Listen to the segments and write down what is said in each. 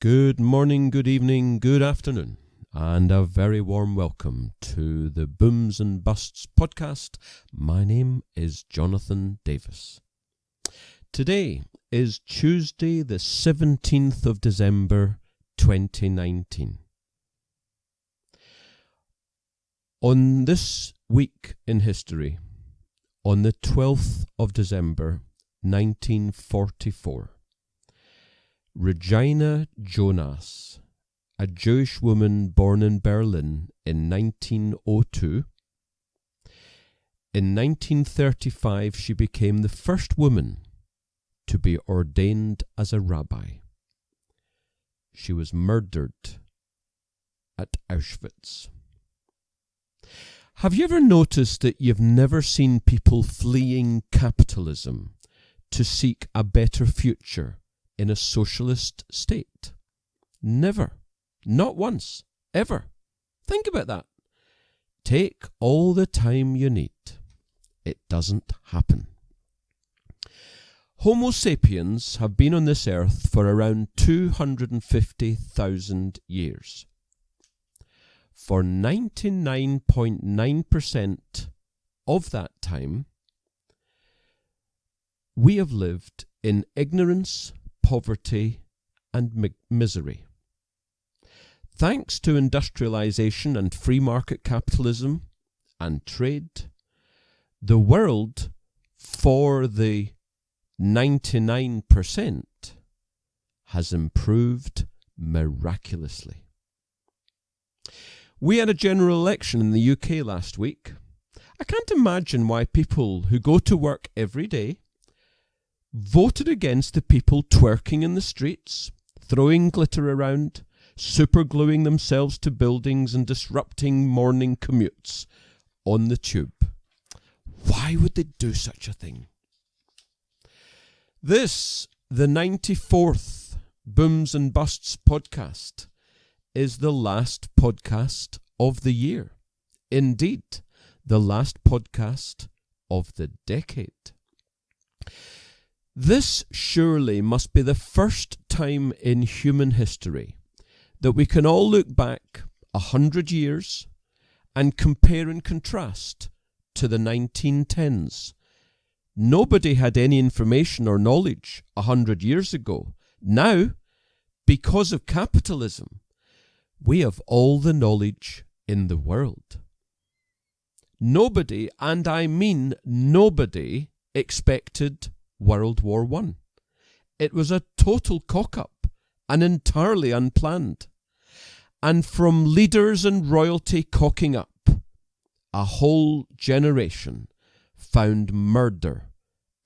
Good morning, good evening, good afternoon, and a very warm welcome to the Booms and Busts podcast. My name is Jonathan Davis. Today is Tuesday, the 17th of December, 2019. On this week in history, on the 12th of December, 1944, Regina Jonas, a Jewish woman born in Berlin in 1902. In 1935, she became the first woman to be ordained as a rabbi. She was murdered at Auschwitz. Have you ever noticed that you've never seen people fleeing capitalism to seek a better future in a socialist state? Never. Not once. Ever. Think about that. Take all the time you need. It doesn't happen. Homo sapiens have been on this earth for around 250,000 years. For 99.9% of that time, we have lived in ignorance, poverty and misery. Thanks to industrialization and free market capitalism and trade, the world, for the 99%, has improved miraculously. We had a general election in the UK last week. I can't imagine why people who go to work every day voted against the people twerking in the streets, throwing glitter around, supergluing themselves to buildings and disrupting morning commutes on the tube. Why would they do such a thing? This, the 94th Booms and Busts podcast, is the last podcast of the year. Indeed, the last podcast of the decade. This surely must be the first time in human history that we can all look back 100 years and compare and contrast to the 1910s. Nobody had any information or knowledge 100 years ago. Now, because of capitalism, we have all the knowledge in the world. Nobody, and I mean nobody, expected World War I. It was a total cock-up and entirely unplanned. And from leaders and royalty cocking up, a whole generation found murder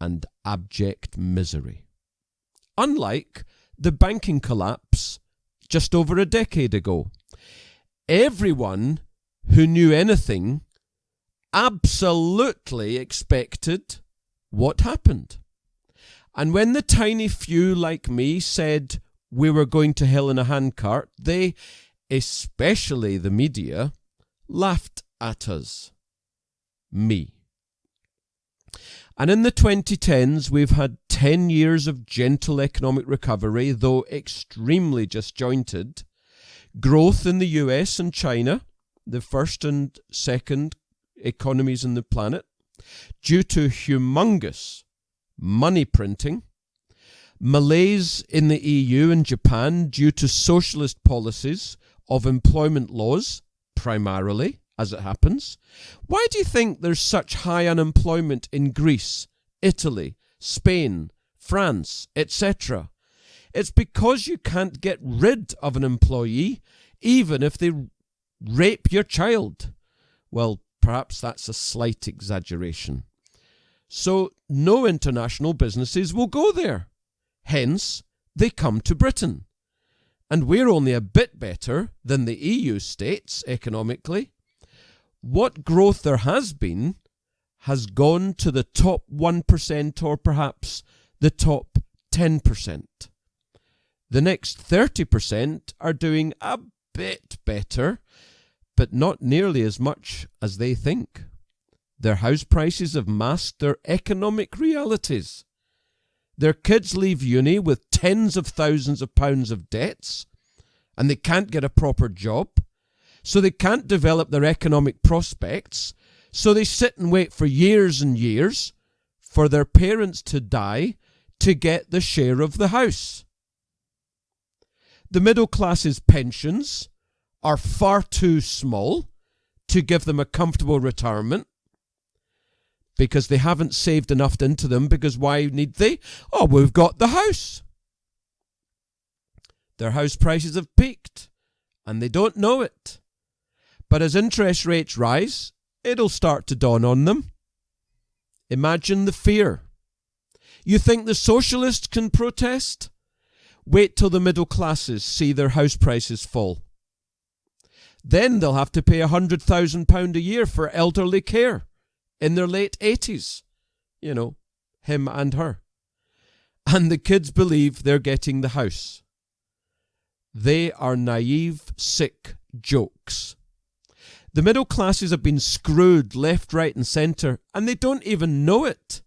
and abject misery. Unlike the banking collapse just over a decade ago, everyone who knew anything absolutely expected what happened. And when the tiny few like me said we were going to hell in a handcart, they, especially the media, laughed at us. Me. And in the 2010s, we've had 10 years of gentle economic recovery, though extremely disjointed. Growth in the US and China, the first and second economies on the planet, due to humongous money printing. Malaise in the EU and Japan due to socialist policies of employment laws, primarily, as it happens. Why do you think there's such high unemployment in Greece, Italy, Spain, France, etc.? It's because you can't get rid of an employee, even if they rape your child. Well, perhaps that's a slight exaggeration. So no international businesses will go there. Hence, they come to Britain. And we're only a bit better than the EU states economically. What growth there has been has gone to the top 1% or perhaps the top 10%. The next 30% are doing a bit better, but not nearly as much as they think. Their house prices have masked their economic realities. Their kids leave uni with tens of thousands of pounds of debts, and they can't get a proper job, so they can't develop their economic prospects, so they sit and wait for years and years for their parents to die to get the share of the house. The middle class's pensions are far too small to give them a comfortable retirement because they haven't saved enough into them, because why need they? Oh, we've got the house. Their house prices have peaked and they don't know it. But as interest rates rise, it'll start to dawn on them. Imagine the fear. You think the socialists can protest? Wait till the middle classes see their house prices fall. Then they'll have to pay £100,000 a year for elderly care in their late 80s. You know, him and her. And the kids believe they're getting the house. They are naive, sick jokes. The middle classes have been screwed left, right and centre, and they don't even know it.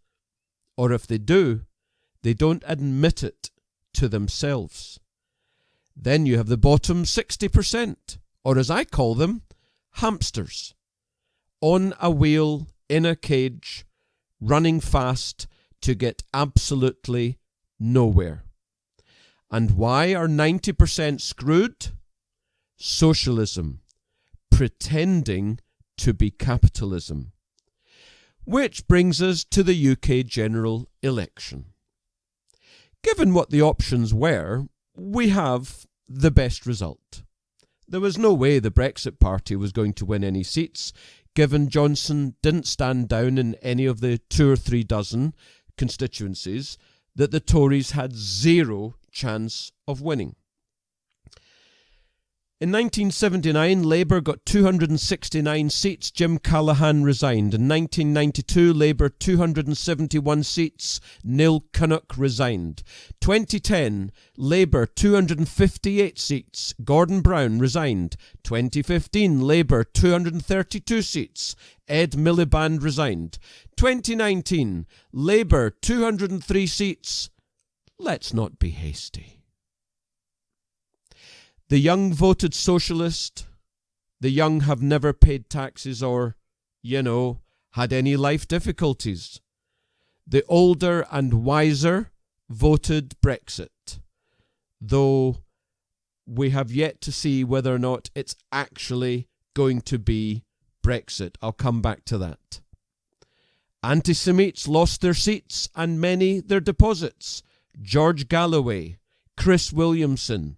Or if they do, they don't admit it to themselves. Then you have the bottom 60%, or as I call them, hamsters. On a wheel, in a cage, running fast to get absolutely nowhere. And why are 90% screwed? Socialism, pretending to be capitalism. Which brings us to the UK general election. Given what the options were, we have the best result. There was no way the Brexit Party was going to win any seats, given Johnson didn't stand down in any of the 2 or 3 dozen constituencies that the Tories had zero chance of winning. In 1979, Labour got 269 seats. Jim Callaghan resigned. In 1992, Labour 271 seats. Neil Kinnock resigned. 2010, Labour 258 seats. Gordon Brown resigned. 2015, Labour 232 seats. Ed Miliband resigned. 2019, Labour 203 seats. Let's not be hasty. The young voted socialist. The young have never paid taxes or, had any life difficulties. The older and wiser voted Brexit, though we have yet to see whether or not it's actually going to be Brexit. I'll come back to that. Anti-Semites lost their seats and many their deposits. George Galloway, Chris Williamson.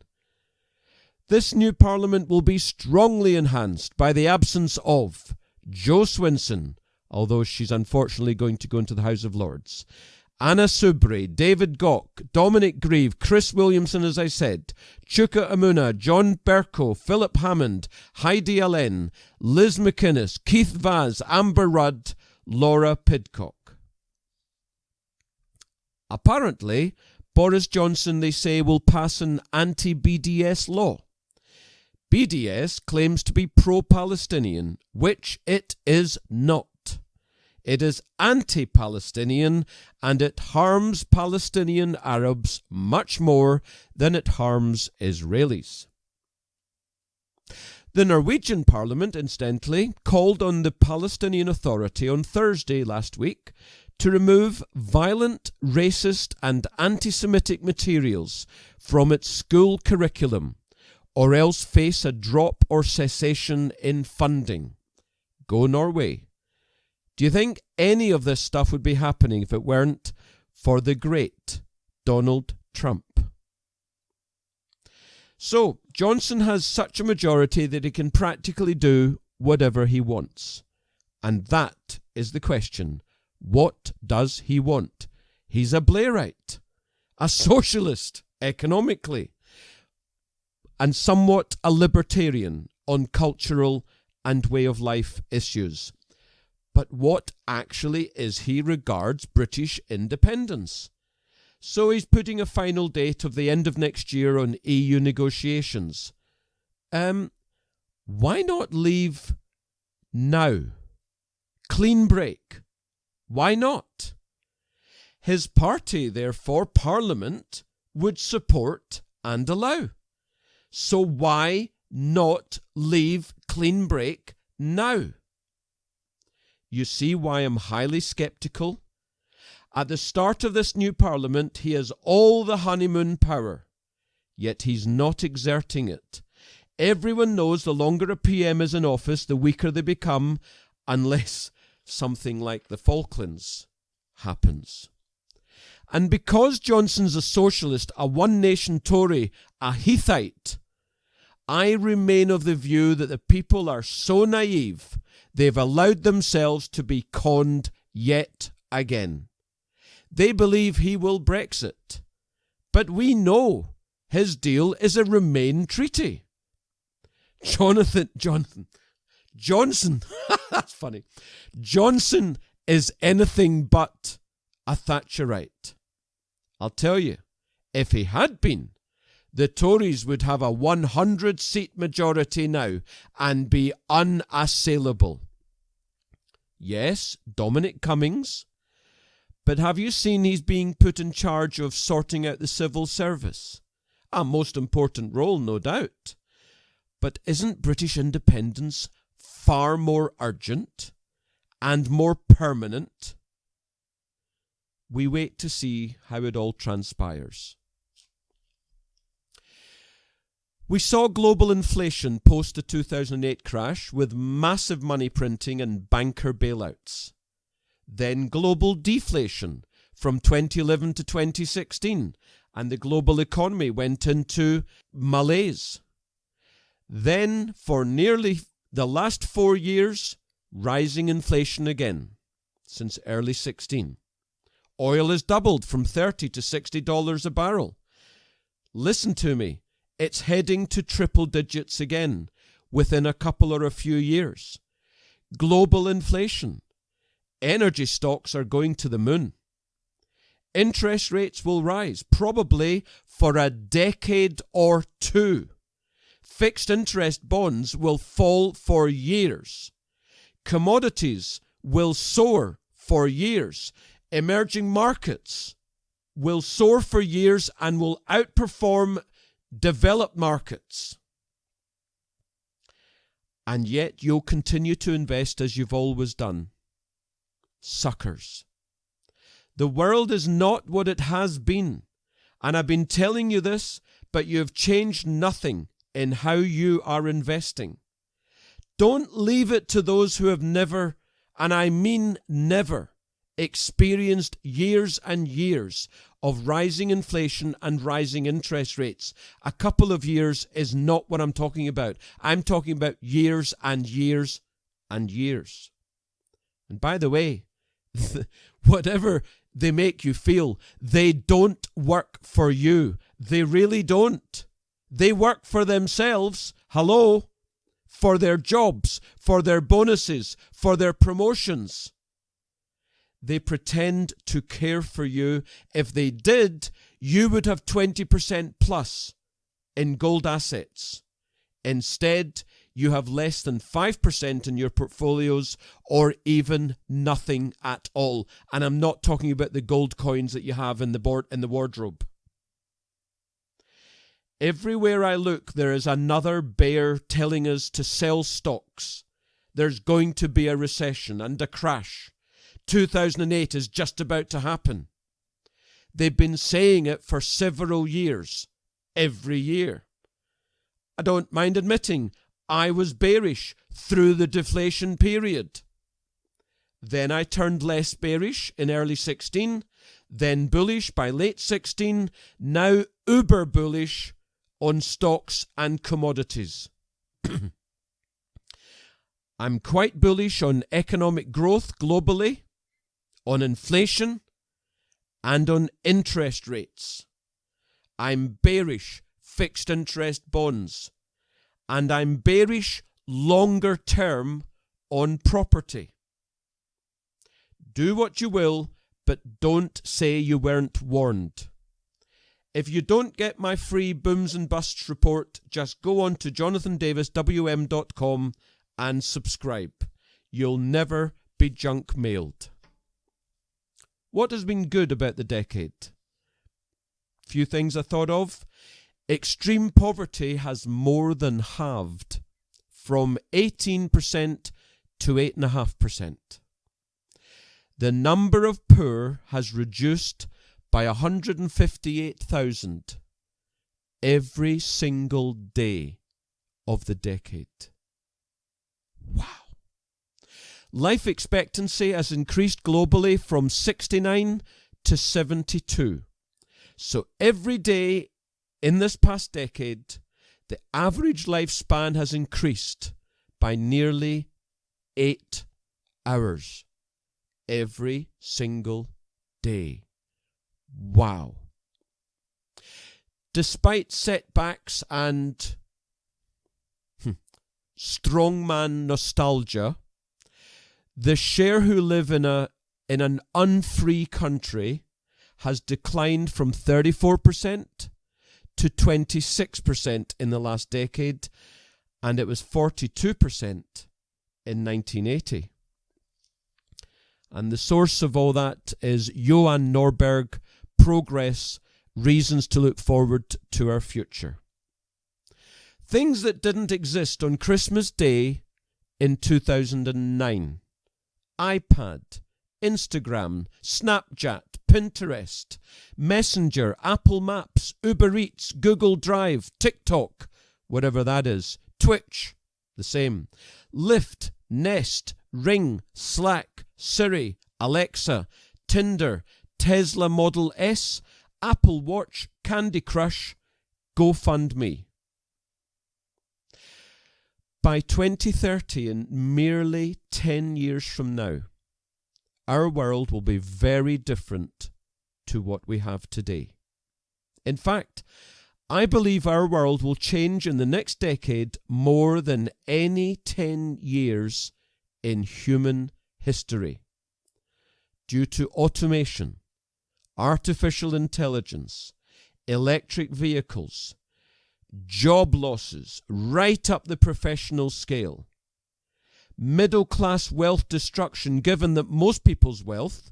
This new parliament will be strongly enhanced by the absence of Jo Swinson, although she's unfortunately going to go into the House of Lords, Anna Soubry, David Gauck, Dominic Grieve, Chris Williamson, as I said, Chuka Amuna, John Bercow, Philip Hammond, Heidi Allen, Liz McInnes, Keith Vaz, Amber Rudd, Laura Pidcock. Apparently, Boris Johnson, they say, will pass an anti-BDS law. BDS claims to be pro-Palestinian, which it is not. It is anti-Palestinian, and it harms Palestinian Arabs much more than it harms Israelis. The Norwegian Parliament, incidentally, called on the Palestinian Authority on Thursday last week to remove violent, racist and anti-Semitic materials from its school curriculum, or else face a drop or cessation in funding. Go Norway. Do you think any of this stuff would be happening if it weren't for the great Donald Trump? So, Johnson has such a majority that he can practically do whatever he wants. And that is the question. What does he want? He's a Blairite, a socialist economically, and somewhat a libertarian on cultural and way of life issues. But what actually is he regards British independence? So he's putting a final date of the end of next year on EU negotiations. Why not leave now? Clean break. Why not? His party, therefore, Parliament, would support and allow. So why not leave clean break now? You see why I'm highly sceptical? At the start of this new Parliament, he has all the honeymoon power, yet he's not exerting it. Everyone knows the longer a PM is in office, the weaker they become, unless something like the Falklands happens. And because Johnson's a socialist, a one-nation Tory, a Heathite, I remain of the view that the people are so naive, they've allowed themselves to be conned yet again. They believe he will Brexit, but we know his deal is a Remain treaty. Johnson, that's funny. Johnson is anything but a Thatcherite. I'll tell you, if he had been, the Tories would have a 100-seat majority now and be unassailable. Yes, Dominic Cummings, but have you seen he's being put in charge of sorting out the civil service? A most important role, no doubt. But isn't British independence far more urgent and more permanent? We wait to see how it all transpires. We saw global inflation post the 2008 crash with massive money printing and banker bailouts. Then global deflation from 2011 to 2016, and the global economy went into malaise. Then, for nearly the last 4 years, rising inflation again, since early 16. Oil has doubled from $30 to $60 a barrel. Listen to me, it's heading to triple digits again within a couple or a few years. Global inflation. Energy stocks are going to the moon. Interest rates will rise, probably for a decade or two. Fixed interest bonds will fall for years. Commodities will soar for years. Emerging markets will soar for years and will outperform developed markets. And yet you'll continue to invest as you've always done. Suckers. The world is not what it has been. And I've been telling you this, but you have changed nothing in how you are investing. Don't leave it to those who have never, and I mean never, experienced years and years of rising inflation and rising interest rates. A couple of years is not what I'm talking about. I'm talking about years and years and years. And by the way, whatever they make you feel, they don't work for you. They really don't. They work for themselves. Hello? For their jobs, for their bonuses, for their promotions. They pretend to care for you. If they did, you would have 20% plus in gold assets. Instead, you have less than 5% in your portfolios or even nothing at all. And I'm not talking about the gold coins that you have in the wardrobe. Everywhere I look, there is another bear telling us to sell stocks. There's going to be a recession and a crash. 2008 is just about to happen. They've been saying it for several years, every year. I don't mind admitting I was bearish through the deflation period. Then I turned less bearish in early 16, then bullish by late 16, now uber bullish on stocks and commodities. I'm quite bullish on economic growth globally, on inflation, and on interest rates. I'm bearish fixed interest bonds, and I'm bearish longer term on property. Do what you will, but don't say you weren't warned. If you don't get my free Booms and Busts report, just go on to jonathandaviswm.com and subscribe. You'll never be junk mailed. What has been good about the decade? Few things I thought of. Extreme poverty has more than halved, from 18% to 8.5%. The number of poor has reduced by 158,000 every single day of the decade. Wow. Life expectancy has increased globally from 69 to 72. So every day in this past decade, the average lifespan has increased by nearly 8 hours every single day. Wow. Despite setbacks and strongman nostalgia, the share who live in an unfree country has declined from 34% to 26% in the last decade, and it was 42% in 1980. And the source of all that is Johan Norberg, Progress, Reasons to Look Forward to Our Future. Things that didn't exist on Christmas Day in 2009. iPad, Instagram, Snapchat, Pinterest, Messenger, Apple Maps, Uber Eats, Google Drive, TikTok, whatever that is, Twitch, the same, Lyft, Nest, Ring, Slack, Siri, Alexa, Tinder, Tesla Model S, Apple Watch, Candy Crush, GoFundMe. By 2030, in merely 10 years from now, our world will be very different to what we have today. In fact, I believe our world will change in the next decade more than any 10 years in human history, due to automation, artificial intelligence, electric vehicles, job losses right up the professional scale, middle-class wealth destruction, given that most people's wealth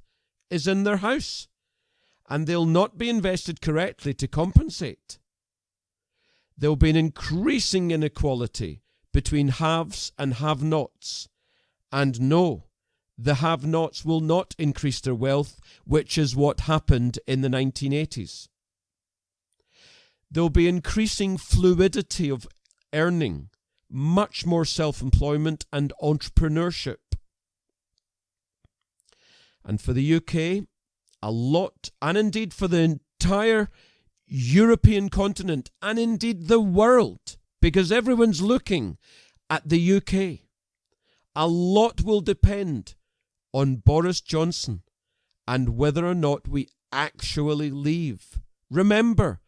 is in their house and they'll not be invested correctly to compensate. There'll be an increasing inequality between haves and have-nots. And no, the have-nots will not increase their wealth, which is what happened in the 1980s. There'll be increasing fluidity of earning, much more self-employment and entrepreneurship. And for the UK, a lot, and indeed for the entire European continent, and indeed the world, because everyone's looking at the UK, a lot will depend on Boris Johnson and whether or not we actually leave. Remember,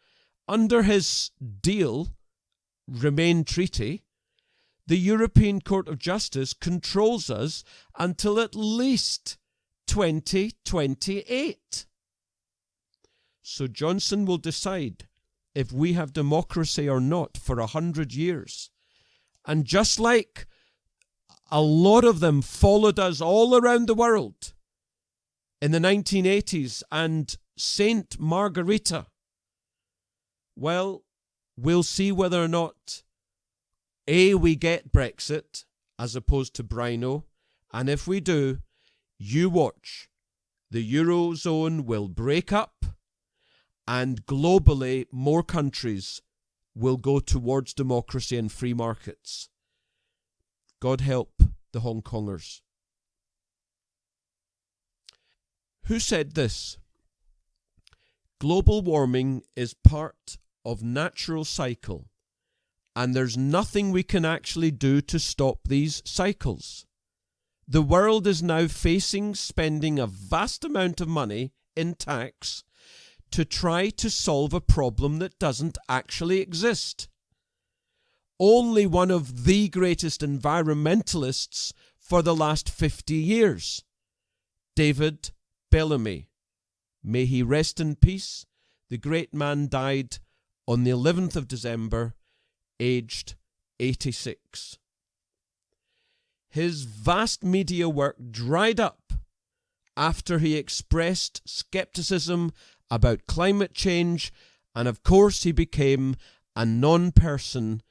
under his deal, Remain Treaty, the European Court of Justice controls us until at least 2028. So Johnson will decide if we have democracy or not for 100 years. And just like a lot of them followed us all around the world in the 1980s and Saint Margarita, well, we'll see whether or not A, we get Brexit as opposed to Brino, and if we do, you watch. The Eurozone will break up, and globally more countries will go towards democracy and free markets. God help the Hong Kongers. Who said this? Global warming is part of natural cycle, and there's nothing we can actually do to stop these cycles. The world is now facing spending a vast amount of money in tax to try to solve a problem that doesn't actually exist. Only one of the greatest environmentalists for the last 50 years, David Bellamy, may he rest in peace, the great man died on the 11th of December, aged 86. His vast media work dried up after he expressed skepticism about climate change, and of course he became a non-person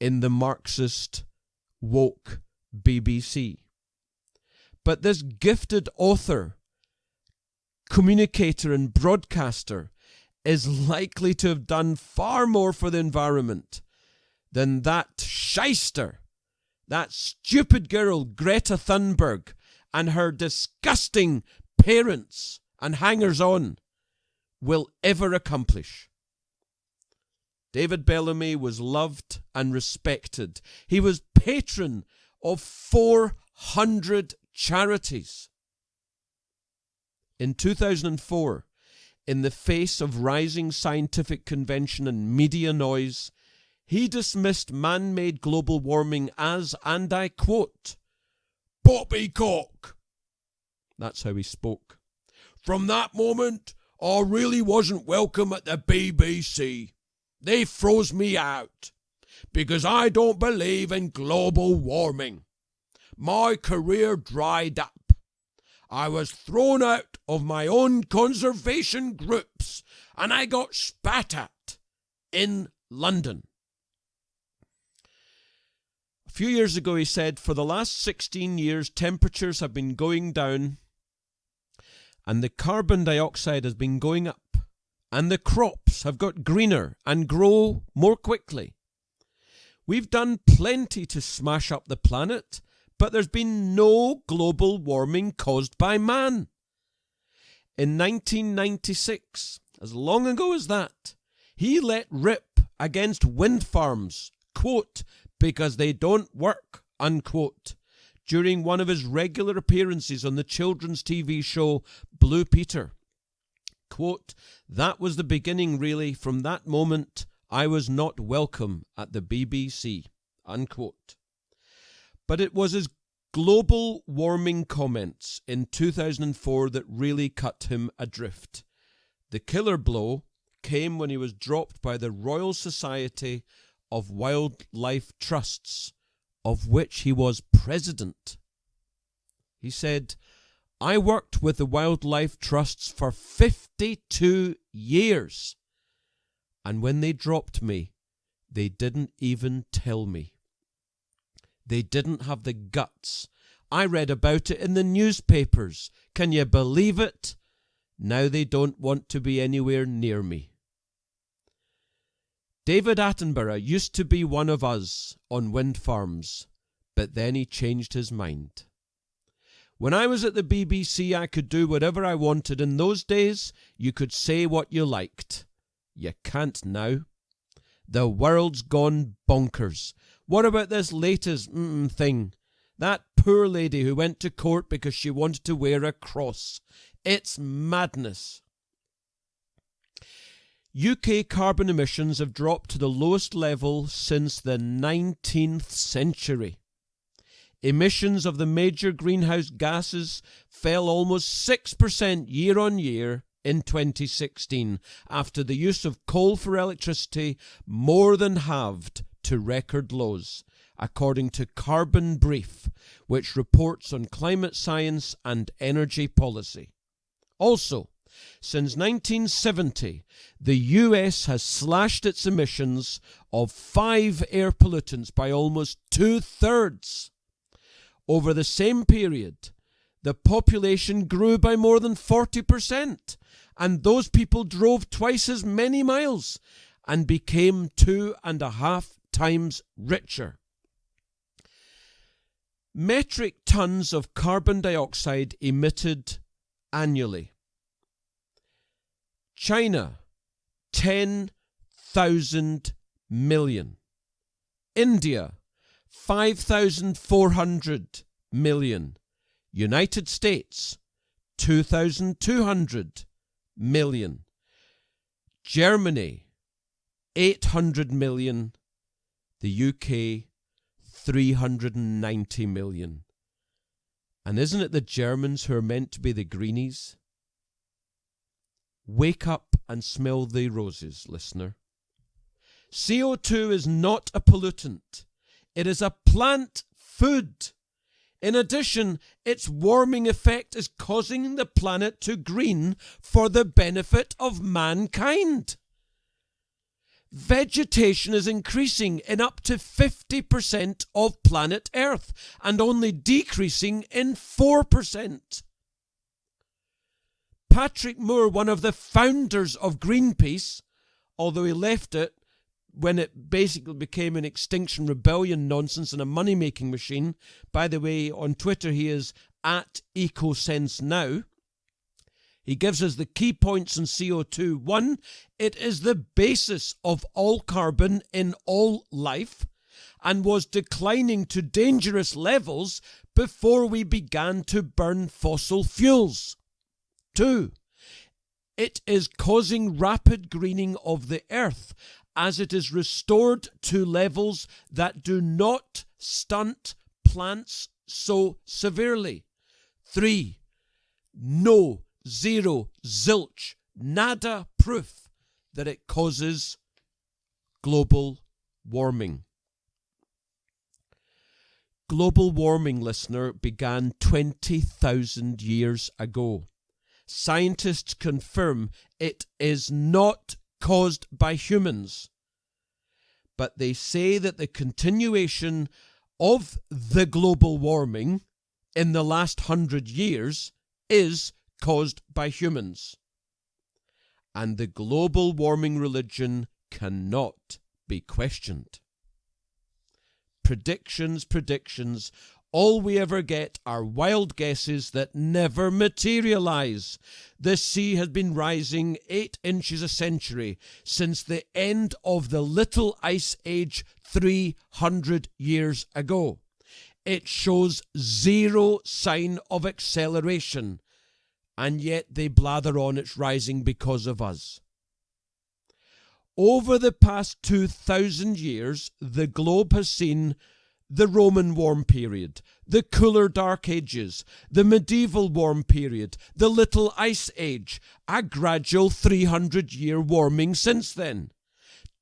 in the Marxist woke BBC. But this gifted author, communicator and broadcaster is likely to have done far more for the environment than that shyster, that stupid girl Greta Thunberg and her disgusting parents and hangers-on will ever accomplish. David Bellamy was loved and respected. He was patron of 400 charities. In 2004, in the face of rising scientific convention and media noise, he dismissed man-made global warming as, and I quote, poppycock. That's how he spoke. From that moment, I really wasn't welcome at the BBC. They froze me out because I don't believe in global warming. My career dried up. I was thrown out of my own conservation groups and I got spat at in London. A few years ago he said, for the last 16 years temperatures have been going down and the carbon dioxide has been going up and the crops have got greener and grow more quickly. We've done plenty to smash up the planet, but there's been no global warming caused by man. In 1996, as long ago as that, he let rip against wind farms, quote, because they don't work, unquote, during one of his regular appearances on the children's TV show Blue Peter. Quote, that was the beginning really. From that moment, I was not welcome at the BBC, unquote. But it was his global warming comments in 2004 that really cut him adrift. The killer blow came when he was dropped by the Royal Society of Wildlife Trusts, of which he was president. He said, I worked with the wildlife trusts for 52 years, and when they dropped me, they didn't even tell me. They didn't have the guts. I read about it in the newspapers. Can you believe it? Now they don't want to be anywhere near me. David Attenborough used to be one of us on wind farms, but then he changed his mind. When I was at the BBC, I could do whatever I wanted. In those days, you could say what you liked. You can't now. The world's gone bonkers. What about this latest thing? That poor lady who went to court because she wanted to wear a cross. It's madness. UK carbon emissions have dropped to the lowest level since the 19th century. Emissions of the major greenhouse gases fell almost 6% year on year in 2016, after the use of coal for electricity more than halved to record lows, according to Carbon Brief, which reports on climate science and energy policy. Also, since 1970, the US has slashed its emissions of 5 air pollutants by almost 2/3. Over the same period, the population grew by more than 40%, and those people drove twice as many miles and became 2.5 times richer. Metric tons of carbon dioxide emitted annually. China, 10,000 million. India, 5,400 million. United States, 2,200 million. Germany, 800 million. The UK, 390 million. And isn't it the Germans who are meant to be the greenies? Wake up and smell the roses, listener. CO2 is not a pollutant. It is a plant food. In addition, its warming effect is causing the planet to green for the benefit of mankind. Vegetation is increasing in up to 50% of planet Earth and only decreasing in 4%. Patrick Moore, one of the founders of Greenpeace, although he left it when it basically became an Extinction Rebellion nonsense and a money-making machine. By the way, on Twitter he is at EcoSenseNow. He gives us the key points in CO2. 1, it is the basis of all carbon in all life and was declining to dangerous levels before we began to burn fossil fuels. 2, it is causing rapid greening of the earth as it is restored to levels that do not stunt plants so severely. 3, no, zero, zilch, nada proof that it causes global warming. Global warming, listener, began 20,000 years ago. Scientists confirm it is not caused by humans, but they say that the continuation of the global warming in the last 100 years is caused by humans. And the global warming religion cannot be questioned. Predictions. All we ever get are wild guesses that never materialize. The sea has been rising 8 inches a century since the end of the Little Ice Age 300 years ago. It shows zero sign of acceleration, and yet they blather on it's rising because of us. Over the past 2,000 years, the globe has seen the Roman warm period, the cooler dark ages, the medieval warm period, the Little Ice Age, a gradual 300-year warming since then.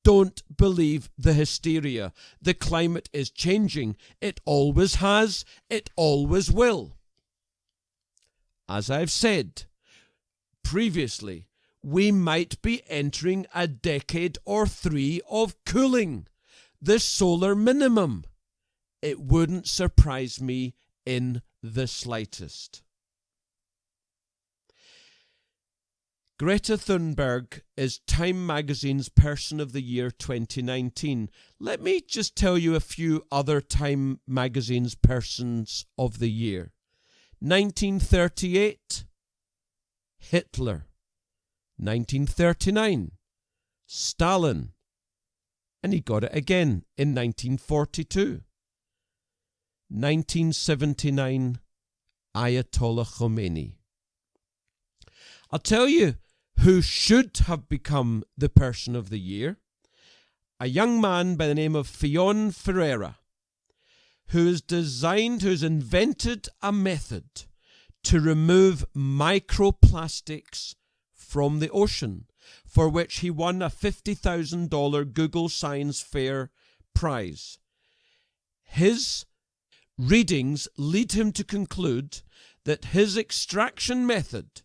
Don't believe the hysteria. The climate is changing. It always has. It always will. As I've said previously, we might be entering a decade or 3 of cooling, the solar minimum. It wouldn't surprise me in the slightest. Greta Thunberg is Time Magazine's Person of the Year 2019. Let me just tell you a few other Time Magazine's Persons of the Year. 1938, Hitler. 1939, Stalin. And he got it again in 1942. 1979, Ayatollah Khomeini. I'll tell you who should have become the Person of the Year. A young man by the name of Fionn Ferreira, who's invented a method to remove microplastics from the ocean, for which he won a $50,000 Google Science Fair prize. His readings lead him to conclude that his extraction method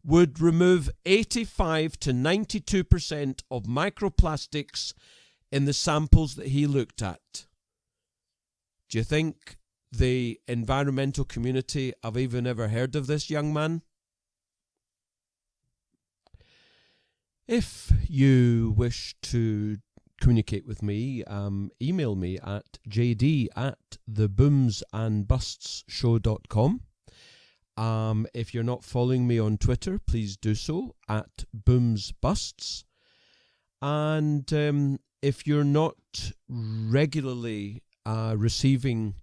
would remove 85 to 92% of microplastics in the samples that he looked at. Do you think the environmental community have even ever heard of this young man? If you wish to communicate with me, email me at jd@theboomsandbustsshow.com. If you're not following me on Twitter, please do so at boomsbusts. And if you're not regularly receiving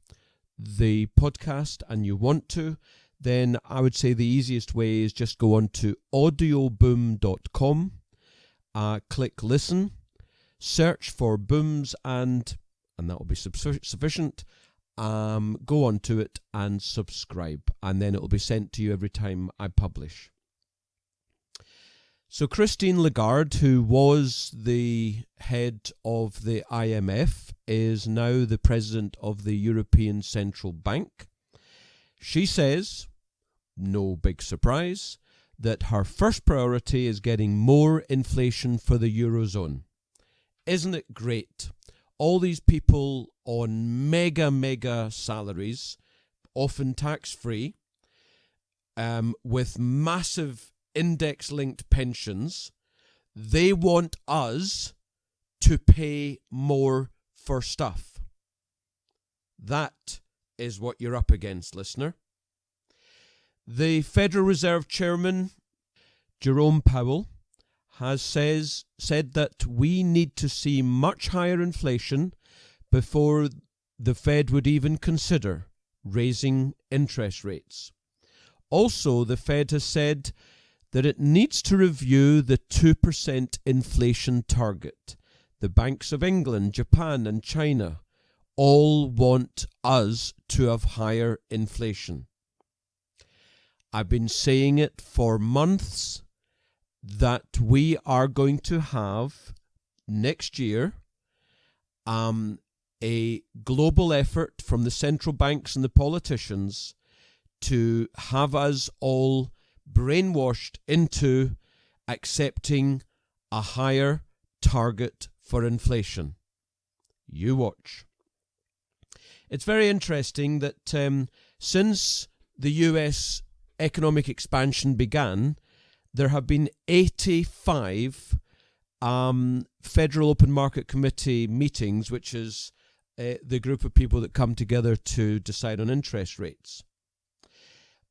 the podcast and you want to, then I would say the easiest way is just go on to audioboom.com, click listen, search for Booms and that will be sufficient. Go on to it and subscribe, and then it will be sent to you every time I publish. So Christine Lagarde, who was the head of the IMF, is now the president of the European Central Bank. She says, no big surprise, that her first priority is getting more inflation for the Eurozone. Isn't it great? All these people on mega salaries, often tax-free, with massive index-linked pensions, they want us to pay more for stuff. That is what you're up against, listener. The Federal Reserve Chairman, Jerome Powell, has said that we need to see much higher inflation before the Fed would even consider raising interest rates. Also, the Fed has said that it needs to review the 2% inflation target. The banks of England, Japan, and China all want us to have higher inflation. I've been saying it for months that we are going to have next year a global effort from the central banks and the politicians to have us all brainwashed into accepting a higher target for inflation. You watch. It's very interesting that since the US economic expansion began, there have been 85 Federal Open Market Committee meetings, which is the group of people that come together to decide on interest rates.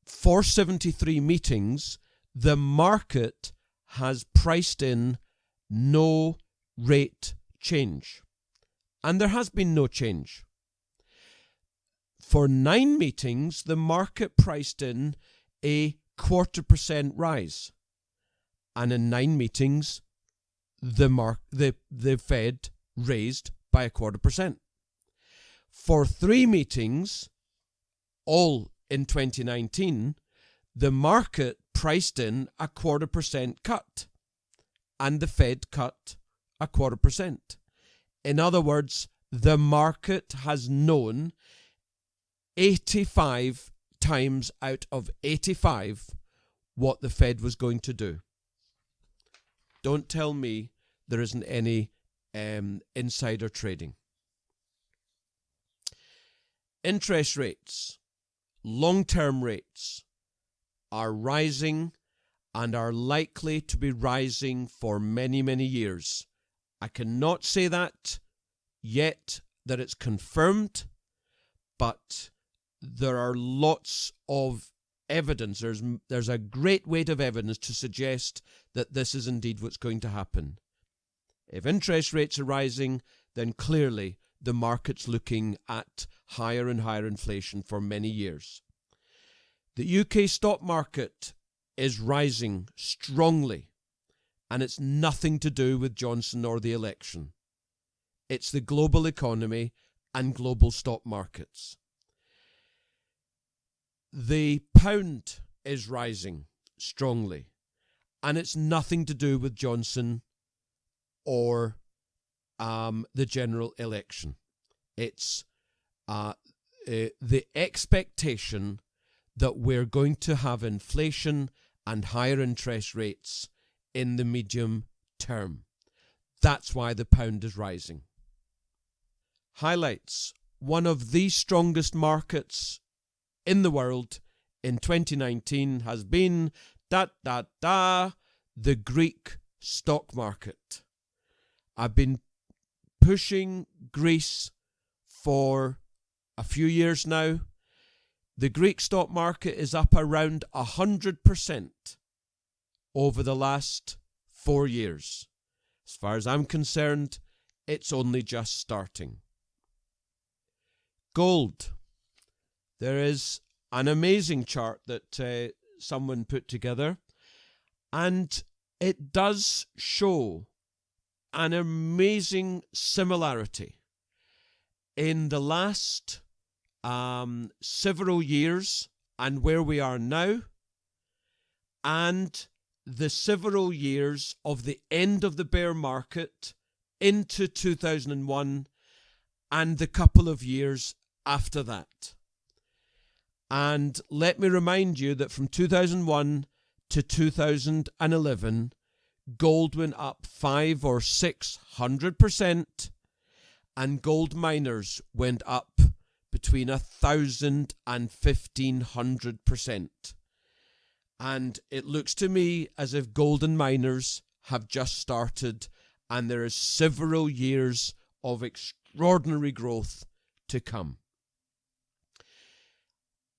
For 73 meetings, the market has priced in no rate change. And there has been no change. For 9 meetings, the market priced in a 0.25% rise. And in 9 meetings, the Fed raised by 0.25%. For 3 meetings, all in 2019, the market priced in a 0.25% cut, and the Fed cut a 0.25%. In other words, the market has known 85 times out of 85 what the Fed was going to do. Don't tell me there isn't any insider trading. Interest rates, long-term rates, are rising and are likely to be rising for many, many years. I cannot say that yet, that it's confirmed, but there are lots of evidence. There's a great weight of evidence to suggest that this is indeed what's going to happen. If interest rates are rising, then clearly the market's looking at higher and higher inflation for many years. The UK stock market is rising strongly, and it's nothing to do with Johnson or the election. It's the global economy and global stock markets. The pound is rising strongly, and it's nothing to do with Johnson or the general election. It's the expectation that we're going to have inflation and higher interest rates in the medium term. That's why the pound is rising. Highlights: one of the strongest markets in the world in 2019 has been the Greek stock market. I've been pushing Greece for a few years now. The Greek stock market is up around 100% over the last 4 years. As far as I'm concerned, it's only just starting. Gold. There is an amazing chart that someone put together, and it does show an amazing similarity in the last several years and where we are now, and the several years of the end of the bear market into 2001 and the couple of years after that. And let me remind you that from 2001 to 2011, gold went up 500 or 600%, and gold miners went up between 1,000 and 1,500%. And it looks to me as if golden miners have just started, and there is several years of extraordinary growth to come.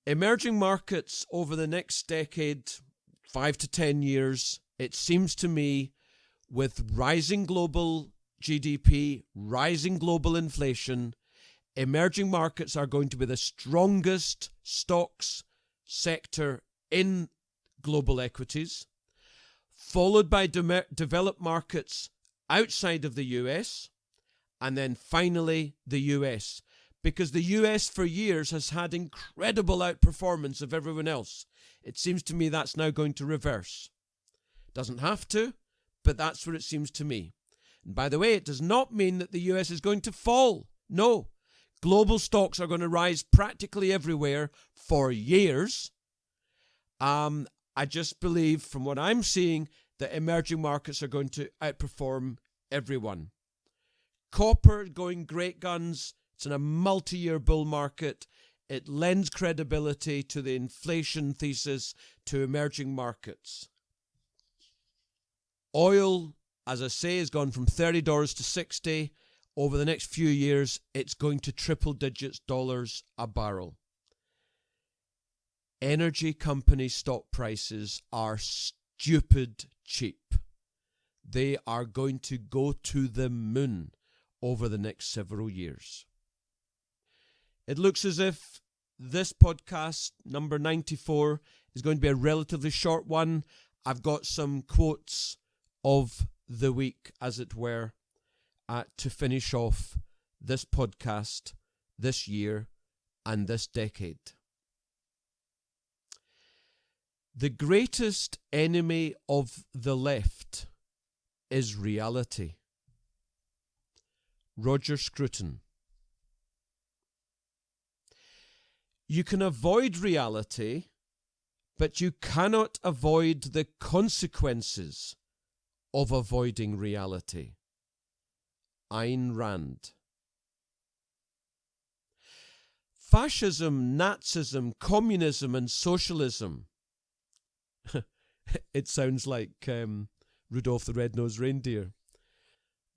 Emerging markets over the next decade, 5 to 10 years, it seems to me, with rising global GDP, rising global inflation, emerging markets are going to be the strongest stocks sector in global equities, followed by developed markets outside of the US, and then finally the US. Because the US for years has had incredible outperformance of everyone else. It seems to me that's now going to reverse. Doesn't have to, but that's what it seems to me. And by the way, it does not mean that the US is going to fall. No. Global stocks are going to rise practically everywhere for years. I just believe, from what I'm seeing, that emerging markets are going to outperform everyone. Copper going great guns. It's in a multi-year bull market. It lends credibility to the inflation thesis to emerging markets. Oil, as I say, has gone from $30 to $60. Over the next few years, it's going to triple digits dollars a barrel. Energy company stock prices are stupid cheap. They are going to go to the moon over the next several years. It looks as if this podcast, number 94, is going to be a relatively short one. I've got some quotes of the week, as it were, to finish off this podcast, this year, and this decade. The greatest enemy of the left is reality. Roger Scruton. You can avoid reality, but you cannot avoid the consequences of avoiding reality. Ayn Rand. Fascism, Nazism, communism, and socialism. It sounds like Rudolph the Red-Nosed Reindeer.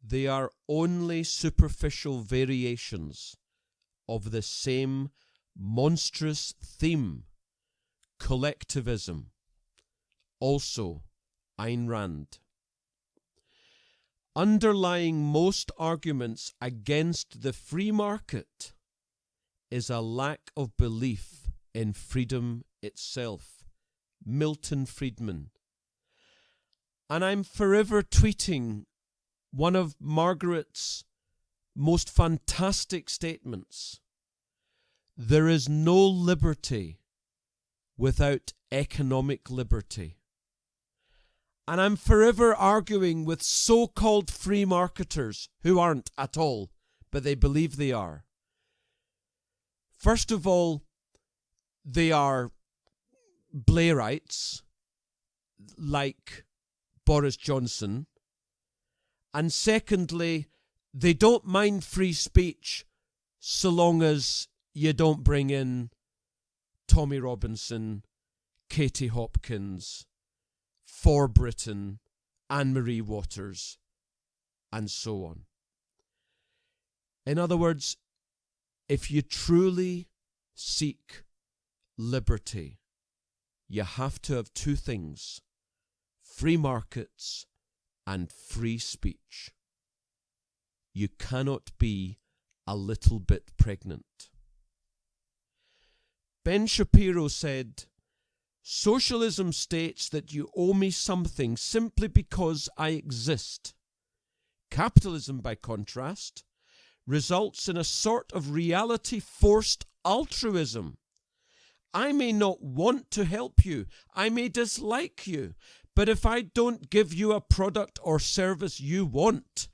They are only superficial variations of the same monstrous theme, collectivism. Also, Ayn Rand. Underlying most arguments against the free market is a lack of belief in freedom itself. Milton Friedman. And I'm forever tweeting one of Margaret's most fantastic statements. There is no liberty without economic liberty. And I'm forever arguing with so-called free marketers who aren't at all, but they believe they are. First of all, they are Blairites, like Boris Johnson. And secondly, they don't mind free speech so long as you don't bring in Tommy Robinson, Katie Hopkins, For Britain, Anne-Marie Waters, and so on. In other words, if you truly seek liberty, you have to have two things: free markets and free speech. You cannot be a little bit pregnant. Ben Shapiro said, "Socialism states that you owe me something simply because I exist. Capitalism, by contrast, results in a sort of reality-forced altruism. I may not want to help you, I may dislike you, but if I don't give you a product or service you want,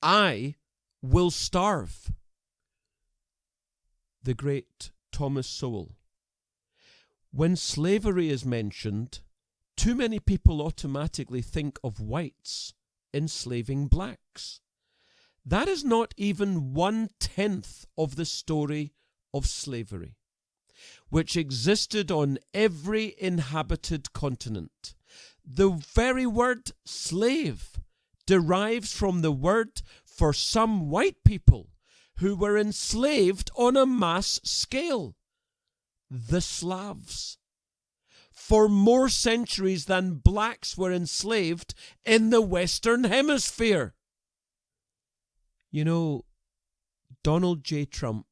I will starve." The great Thomas Sowell. When slavery is mentioned, too many people automatically think of whites enslaving blacks. That is not even 1/10 of the story of slavery, which existed on every inhabited continent. The very word slave derives from the word for some white people who were enslaved on a mass scale, the Slavs. For more centuries than blacks were enslaved in the Western Hemisphere. You know, Donald J. Trump,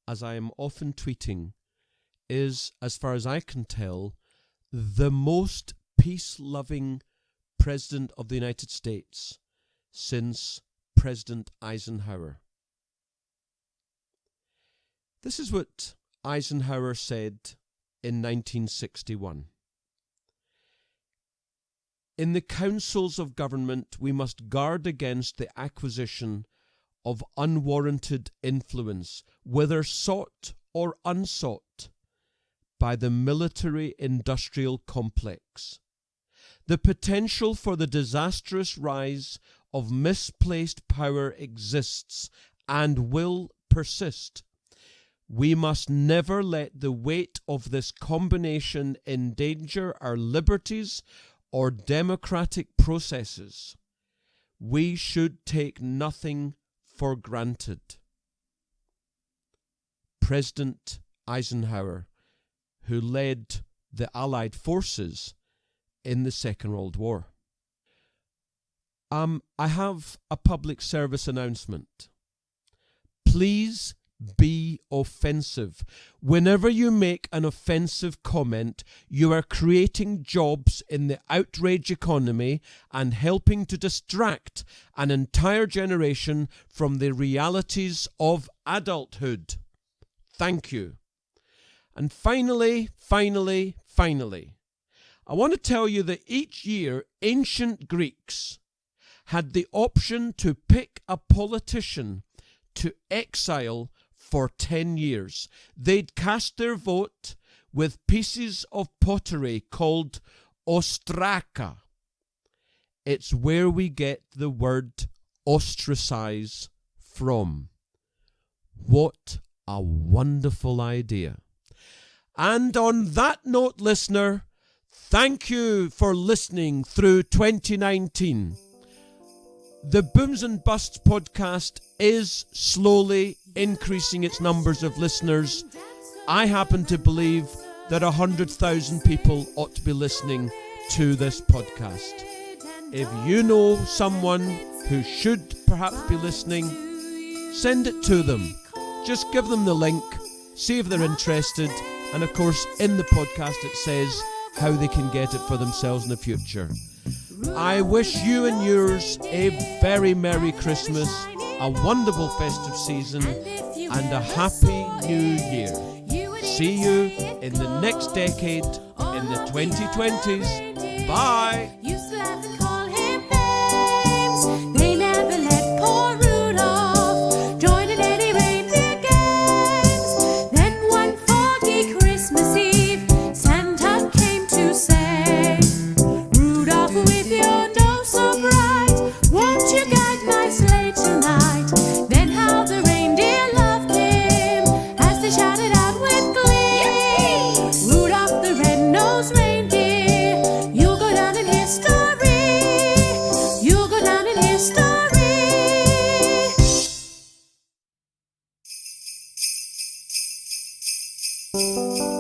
as I am often tweeting, is, as far as I can tell, the most peace-loving President of the United States since President Eisenhower. This is what Eisenhower said in 1961. In the councils of government, we must guard against the acquisition of unwarranted influence, whether sought or unsought, by the military-industrial complex. The potential for the disastrous rise of misplaced power exists and will persist. We must never let the weight of this combination endanger our liberties or democratic processes. We should take nothing for granted. President Eisenhower, who led the Allied forces in the Second World War. I have a public service announcement. Please be offensive. Whenever you make an offensive comment, you are creating jobs in the outrage economy and helping to distract an entire generation from the realities of adulthood. Thank you. And finally, I want to tell you that each year ancient Greeks had the option to pick a politician to exile for 10 years. They'd cast their vote with pieces of pottery called ostraka. It's where we get the word ostracize from. What a wonderful idea. And on that note, listener, thank you for listening through 2019. The Booms and Busts podcast is slowly increasing its numbers of listeners. I happen to believe that 100,000 people ought to be listening to this podcast. If you know someone who should perhaps be listening, send it to them. Just give them the link, see if they're interested, and of course in the podcast it says how they can get it for themselves in the future. I wish you and yours a very Merry Christmas, a wonderful festive season, and a Happy New Year. See you in the next decade, in the 2020s. Bye! History.